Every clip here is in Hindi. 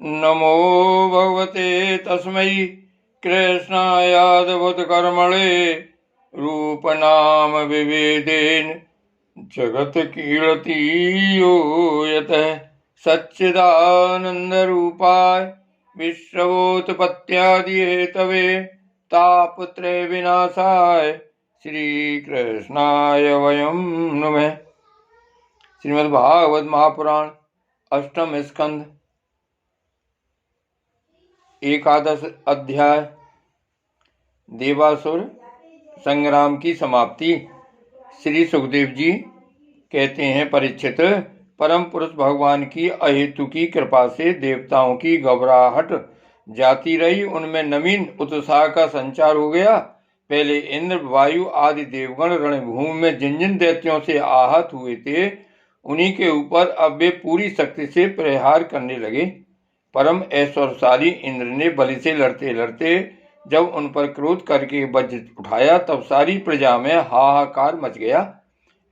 नमो भगवते तस्मै कृष्णायादभुतकर्मणे रूपनाम विभेदेन जगत कीर्ति यो यतः सच्चिदानन्दरूपाय विश्वोत्पत्त्यादि हेतवे तापत्रय विनाशाय श्रीकृष्णाय वयं नमः। श्रीमद्भागवत महापुराण अष्टम स्कंध एकादश अध्याय देवासुर संग्राम की समाप्ति। श्री सुखदेव जी कहते हैं, परीक्षित, परम पुरुष भगवान की अहेतु की कृपा से देवताओं की घबराहट जाती रही, उनमें नवीन उत्साह का संचार हो गया। पहले इंद्र, वायु आदि देवगण रणभूमि में जिन जिन दैत्यों से आहत हुए थे, उन्हीं के ऊपर अब वे पूरी शक्ति से प्रहार करने लगे। परम ऐश्वर्यशाली इंद्र ने बलि से लड़ते लड़ते जब उन पर क्रोध करके वज्र उठाया, तब सारी प्रजा में हाहाकार मच गया।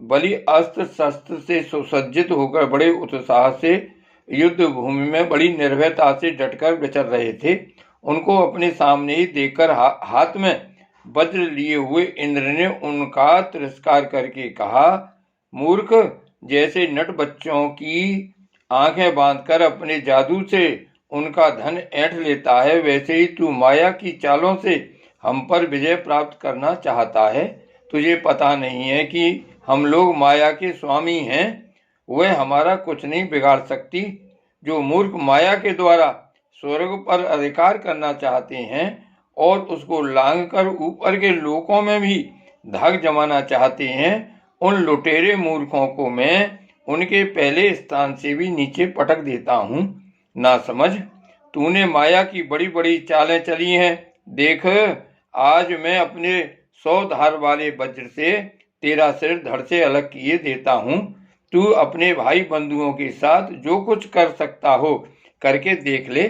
बलि अस्त्र शस्त्र से सुसज्जित होकर बड़े उत्साह से युद्ध भूमि में बड़ी निर्भयता से डटकर विचर रहे थे। उनको अपने सामने ही देखकर हाथ में वज्र लिए हुए इंद्र ने उनका तिरस्कार करके कहा, मूर्ख, जैसे नट बच्चों की आंखें बांधकर अपने जादू से उनका धन ऐंठ लेता है, वैसे ही तू माया की चालों से हम पर विजय प्राप्त करना चाहता है। तुझे पता नहीं है कि हम लोग माया के स्वामी हैं, वह हमारा कुछ नहीं बिगाड़ सकती। जो मूर्ख माया के द्वारा स्वर्ग पर अधिकार करना चाहते हैं और उसको लांघकर ऊपर के लोकों में भी धाक जमाना चाहते हैं, उन लुटेरे मूर्खों को मैं उनके पहले स्थान से भी नीचे पटक देता हूँ। ना समझ, तूने माया की बड़ी बड़ी चालें चली हैं। देख, आज मैं अपने 100 धार वाले वज्र से तेरा सिर धड़ से अलग किए देता हूँ। तू अपने भाई बंधुओं के साथ जो कुछ कर सकता हो करके देख ले।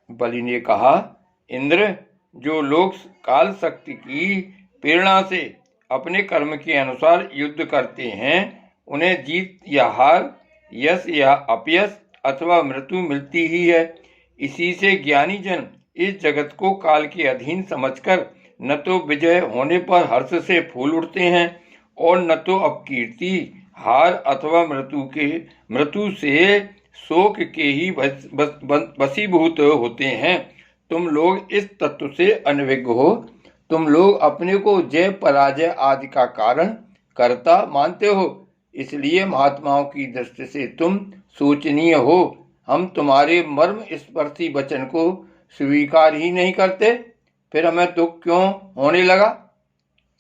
बलि ने कहा, इंद्र, जो लोग काल शक्ति की प्रेरणा से अपने कर्म के अनुसार युद्ध करते हैं, उन्हें जीत या हार, यश या अपयश अथवा मृत्यु मिलती ही है। इसी से ज्ञानी जन इस जगत को काल के अधीन समझकर न तो विजय होने पर हर्ष से फूल उठते हैं और न तो अपकीर्ति, हार अथवा मृत्यु से शोक के ही वशीभूत होते हैं। तुम लोग इस तत्व से अनभिज्ञ हो। तुम लोग अपने को जय पराजय आदि का कारण कर्ता मानते हो, इसलिए महात्माओं की दृष्टि से तुम शोचनीय हो। हम तुम्हारे मर्म स्पर्शी वचन को स्वीकार ही नहीं करते, फिर हमें दुख क्यों होने लगा।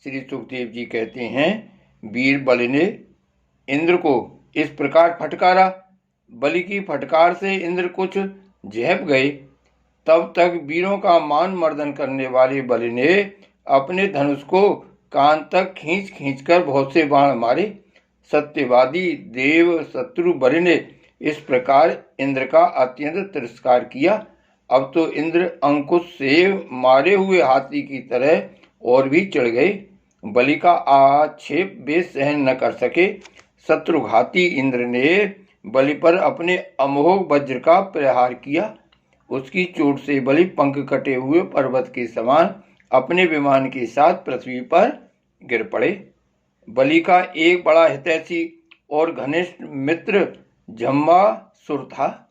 श्री सुखदेव जी कहते हैं, वीर बलि ने इंद्र को इस प्रकार फटकारा। बलि की फटकार से इंद्र कुछ झेप गए। तब तक वीरों का मान मर्दन करने वाले बलि ने अपने धनुष को कान तक खींच खींचकर बहुत से बाण मारे। सत्यवादी देव शत्रु बलि ने इस प्रकार इंद्र का अत्यंत तिरस्कार किया। अब तो इंद्र अंकुश से मारे हुए हाथी की तरह और भी चढ़ गए। बलि का आक्षेप वे सहन न कर सके। शत्रुघाती इंद्र ने बलि पर अपने अमोघ वज्र का प्रहार किया। उसकी चोट से बलि पंख कटे हुए पर्वत के समान अपने विमान के साथ पृथ्वी पर गिर पड़े। बलि का एक बड़ा हितैषी और घनिष्ठ मित्र जम्बासुर था।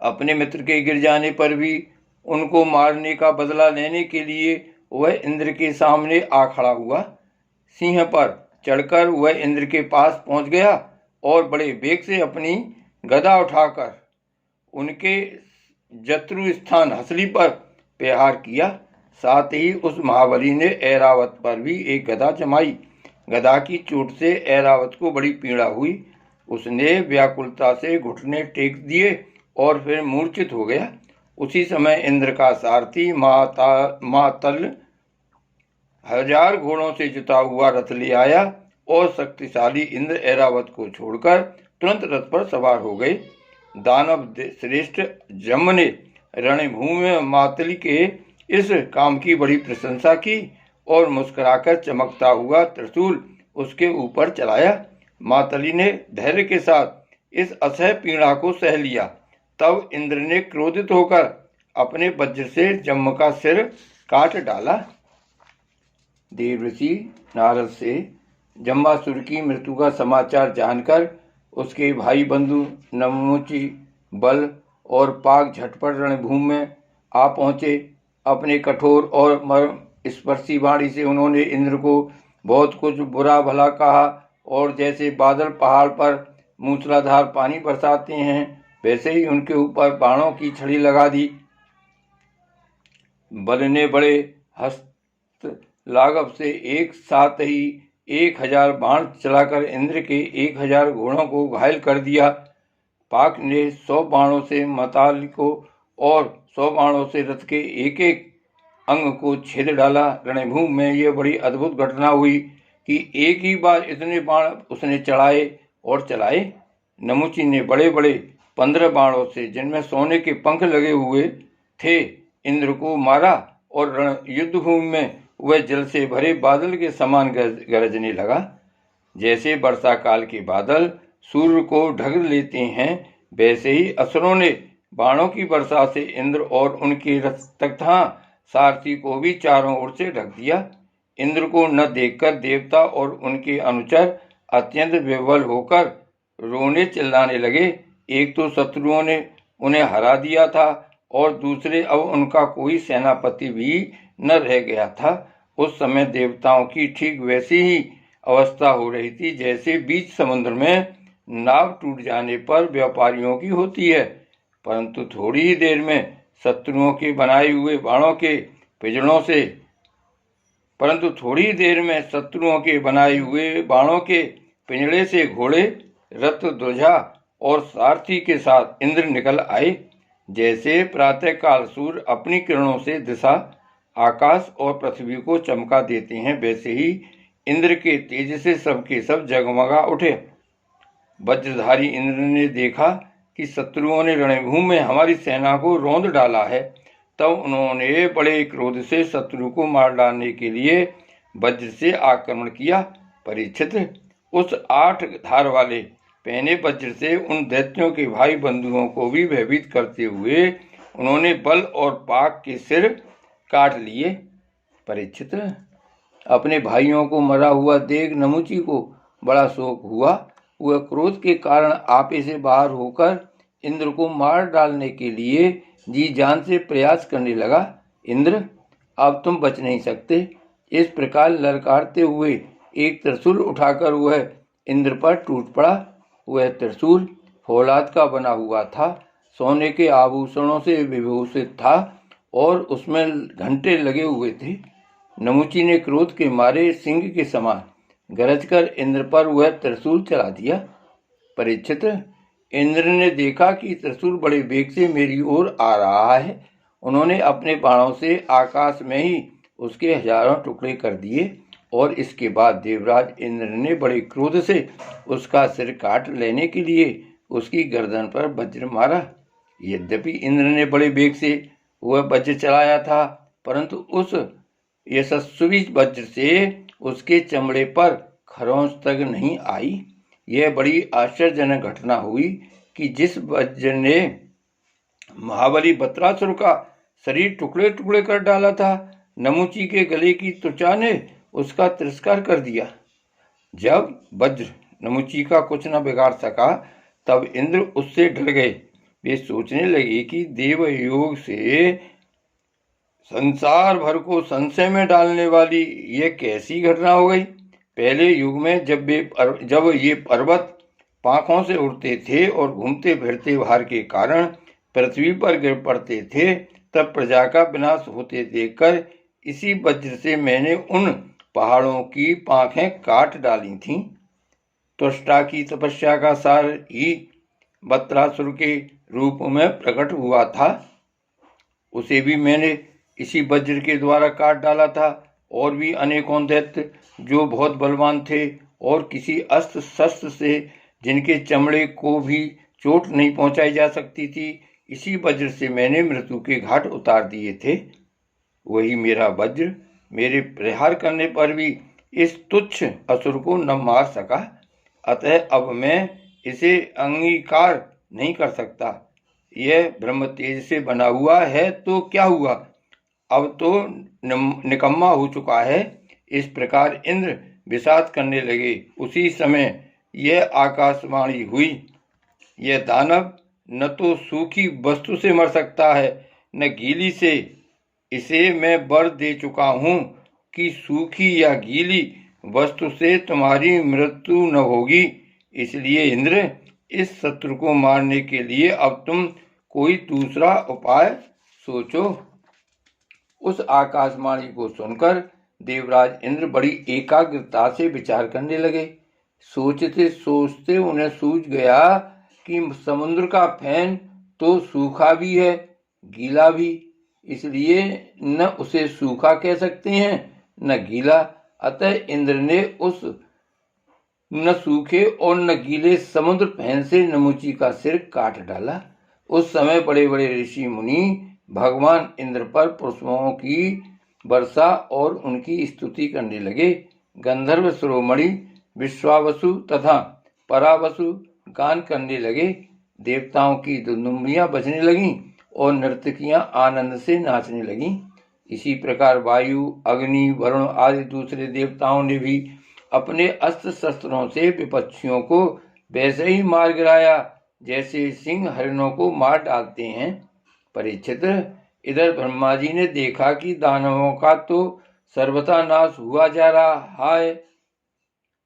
अपने मित्र के गिर जाने पर भी उनको मारने का बदला लेने के लिए वह इंद्र के सामने आ खड़ा हुआ। सिंह पर चढ़कर वह इंद्र के पास पहुंच गया और बड़े वेग से अपनी गदा उठाकर उनके जत्रु स्थान हसली पर प्रहार किया। साथ ही उस महाबली ने ऐरावत पर भी एक गदा जमाई। गदा की चोट से ऐरावत को बड़ी पीड़ा हुई। उसने व्याकुलता से घुटने टेक दिए और फिर मूर्छित हो गया। उसी समय इंद्र का सारथी मातल 1000 घोड़ों से जुता हुआ रथ ले आया और शक्तिशाली इंद्र ऐरावत को छोड़कर तुरंत रथ पर सवार हो गए। दानव श्रेष्ठ जम ने रणभूमि में मातली के इस काम की बड़ी प्रशंसा की और मुस्कुराकर चमकता हुआ त्रिशूल उसके ऊपर चलाया। मातली ने धैर्य के साथ इस असह्य पीड़ा को सह लिया। तब इंद्र ने क्रोधित होकर अपने वज्र से जम्म का सिर काट डाला। देवर्षि नारद से जम्बासुर की मृत्यु का समाचार जानकर उसके भाई बंधु नमुची बल और पाक झटपट रणभूमि में आ पहुंचे। अपने कठोर और मर्म स्पर्शी वाणी से उन्होंने इंद्र को बहुत कुछ बुरा भला कहा और जैसे बादल पहाड़ पर मूसलाधार पानी बरसाते हैं वैसे ही उनके ऊपर बाणों की छड़ी लगा दी। बल ने बड़े हस्त लाघव से एक साथ ही 1000 बाण चलाकर इंद्र के 1000 घोड़ों को घायल कर दिया। पाक ने 100 बाणों से मताल को और 100 बाणों से रथ के एक एक अंग को छेद डाला। रणभूमि में यह बड़ी अद्भुत घटना हुई कि एक ही बार इतने बाण उसने चलाए। नमुची ने बड़े बड़े 15 बाणों से, जिनमें सोने के पंख लगे हुए थे, इंद्र को मारा और युद्ध भूमि में वह जल से भरे बादल के समान गरजने लगा। जैसे वर्षा काल के बादल सूर्य को ढक लेते हैं वैसे ही असुरों ने बाणों की वर्षा से इंद्र और उनके रथ तथा सारथी को भी चारों ओर से ढक दिया। इंद्र को न देखकर देवता और उनके अनुचर अत्यंत विह्वल होकर रोने चिल्लाने लगे। एक तो शत्रुओं ने उन्हें हरा दिया था और दूसरे अब उनका कोई सेनापति भी न रह गया था। उस समय देवताओं की ठीक वैसी ही अवस्था हो रही थी जैसे बीच समुद्र में नाव टूट जाने पर व्यापारियों की होती है। परंतु थोड़ी ही देर में शत्रुओं के बनाए हुए बाणों के पिंजड़े से घोड़े, रथ, ध्वजा और सारथी के साथ इंद्र निकल आए। जैसे प्रातःकाल सूर्य अपनी किरणों से दिशा, आकाश और पृथ्वी को चमका देते हैं वैसे ही इंद्र के तेज से सबके सब जगमगा उठे। वज्रधारी इंद्र ने देखा कि शत्रुओं ने रणभूमि में हमारी सेना को रौंद डाला है। तब उन्होंने बड़े क्रोध से शत्रु को मार डालने के लिए वज्र से आक्रमण किया। परीक्षित, उस 8 धार वाले पहने वज्र से उन दैत्यों के भाई बंधुओं को भी भयभीत करते हुए उन्होंने बल और पाक के सिर काट लिए। परीक्षित, अपने भाइयों को मरा हुआ देख नमुची को बड़ा शोक हुआ। वह क्रोध के कारण आपे से बाहर होकर इंद्र को मार डालने के लिए जी जान से प्रयास करने लगा। इंद्र, अब तुम बच नहीं सकते। इस प्रकार ललकारते हुए एक त्रिशूल उठाकर वह इंद्र पर टूट पड़ा। वह त्रिशूल फौलाद का बना हुआ था, सोने के आभूषणों से विभूषित था और उसमें घंटे लगे हुए थे। नमुची ने क्रोध के मारे सिंह के समान गरजकर इंद्र पर वह त्रिशूल चला दिया। परीक्षित, इंद्र ने देखा कि त्रिशूल बड़े वेग से मेरी ओर आ रहा है। उन्होंने अपने बाणों से आकाश में ही उसके हजारों टुकड़े कर दिए और इसके बाद देवराज इंद्र ने बड़े क्रोध से उसका सिर काट लेने के लिए उसकी गर्दन पर वज्र मारा। यद्यपि इंद्र ने बड़े वेग से वह वज्र चलाया था, परंतु उस यशस्वी वज्र से उसके चमड़े पर खरोंच तक नहीं आई। यह बड़ी आश्चर्यजनक घटना हुई कि जिस वज्र ने महाबली बत्रासुर का शरीर टुकड़े टुकड़े कर डाला था, नमुची के गले की त्वचा ने उसका तिरस्कार कर दिया। जब वज्र नमुची का कुछ न बिगाड़ सका तब इंद्र उससे डर गए। वे सोचने लगे कि देवयोग से संसार भर को संशय में डालने वाली यह कैसी घटना हो गई। पहले युग में जब ये पर्वत पांखों से उड़ते थे और घूमते फिरते भार के कारण पृथ्वी पर गिर पड़ते थे, तब प्रजा का विनाश होते देखकर इसी वज्र से मैंने उन पहाड़ों की पांखें काट डाली थीं। त्वष्टा की तपस्या का सार ही बत्रासुर के रूप में प्रकट हुआ था। उसे भी मैंने इसी वज्र के द्वारा काट डाला था। और भी अनेकों दैत्य जो बहुत बलवान थे और किसी अस्त्र शस्त्र से जिनके चमड़े को भी चोट नहीं पहुंचाई जा सकती थी, इसी वज्र से मैंने मृत्यु के घाट उतार दिए थे। वही मेरा वज्र मेरे प्रहार करने पर भी इस तुच्छ असुर को न मार सका, अतः अब मैं इसे अंगीकार नहीं कर सकता। यह ब्रह्म तेज से बना हुआ है तो क्या हुआ, अब तो निकम्मा हो चुका है। इस प्रकार इंद्र विषाद करने लगे। उसी समय यह आकाशवाणी हुई, यह दानव न तो सूखी वस्तु से मर सकता है न गीली से। इसे मैं वर दे चुका हूँ कि सूखी या गीली वस्तु से तुम्हारी मृत्यु न होगी। इसलिए इंद्र, इस शत्रु को मारने के लिए अब तुम कोई दूसरा उपाय सोचो। उस आकाशवाणी को सुनकर देवराज इंद्र बड़ी एकाग्रता से विचार करने लगे। सोचते सोचते उन्हें सूझ गया कि समुद्र का फैन तो सूखा भी है, गीला भी, इसलिए न उसे सूखा कह सकते हैं न गीला। अतः इंद्र ने उस न सूखे और न गीले समुद्र फैन से नमुची का सिर काट डाला। उस समय बड़े बड़े ऋषि मुनि भगवान इंद्र पर पुष्पों की वर्षा और उनकी स्तुति करने लगे। गंधर्व शिरोमणि विश्वावसु तथा परावसु गान करने लगे। देवताओं की दुंदुभियां बजने लगीं और नर्तकियां आनंद से नाचने लगीं। इसी प्रकार वायु, अग्नि, वरुण आदि दूसरे देवताओं ने भी अपने अस्त्र शस्त्रों से विपक्षियों को वैसे ही मार गिराया जैसे सिंह हरिणों को मार डालते हैं। परीक्षित, इधर ब्रह्मा जी ने देखा कि दानवों का तो सर्वथा नाश हुआ जा रहा है।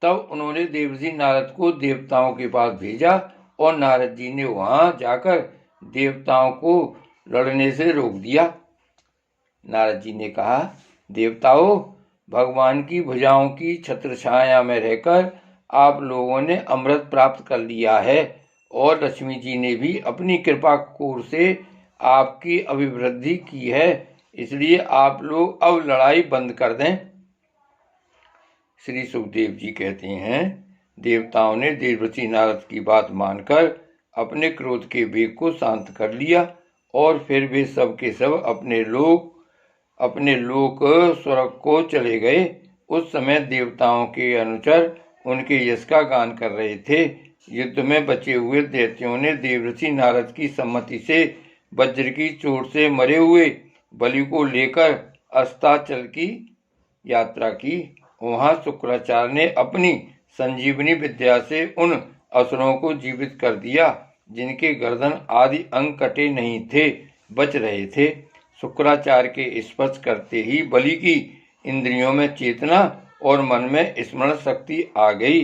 तब उन्होंने देवर्षि नारद को देवताओं के पास भेजा और नारद जी ने वहां जाकर देवताओं को लड़ने से रोक दिया। नारद जी ने कहा, देवताओं, भगवान की भुजाओं की छत्र छाया में रहकर आप लोगों ने अमृत प्राप्त कर लिया है और लक्ष्मी जी ने भी अपनी कृपा कोर से आपकी अभिवृद्धि की है। इसलिए आप लोग अब लड़ाई बंद कर दें। श्री सुखदेव जी कहते हैं, देवताओं ने देवर्षि नारद की बात मानकर अपने क्रोध के वेग को शांत कर लिया और फिर वे सब के सब अपने लोक स्वर्ग को चले गए। उस समय देवताओं के अनुचर उनके यश का गान कर रहे थे। युद्ध में बचे हुए दैत्यों ने देवर्षि नारद की सम्मति से वज्र की चोट से मरे हुए बलि को लेकर अस्ताचल की यात्रा की। वहां शुक्राचार्य ने अपनी संजीवनी विद्या से उन असुरों को जीवित कर दिया जिनके गर्दन आदि अंग कटे नहीं थे, बच रहे थे। शुक्राचार्य के स्पर्श करते ही बलि की इंद्रियों में चेतना और मन में स्मरण शक्ति आ गई।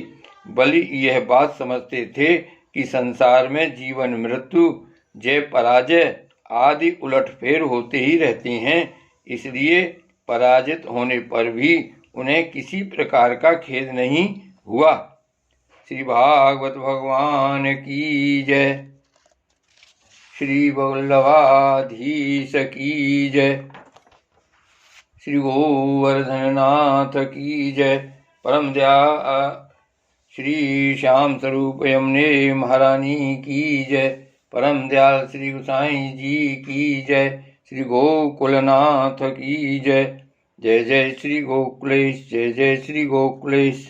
बलि यह बात समझते थे कि संसार में जीवन मृत्यु, जय पराजय आदि उलटफेर होते ही रहते हैं। इसलिए पराजित होने पर भी उन्हें किसी प्रकार का खेद नहीं हुआ। श्री भागवत भगवान की जय। श्री वल्लभाधीश की जय। श्री गोवर्धननाथ की जय। परम दया श्री श्याम स्वरूप यमुने महारानी की जय। परम दयाल श्री गोसाई जी की जय। श्री गोकुलनाथ की जय। जय जय श्री गोकुलेश, जय जय श्री गोकुलेश।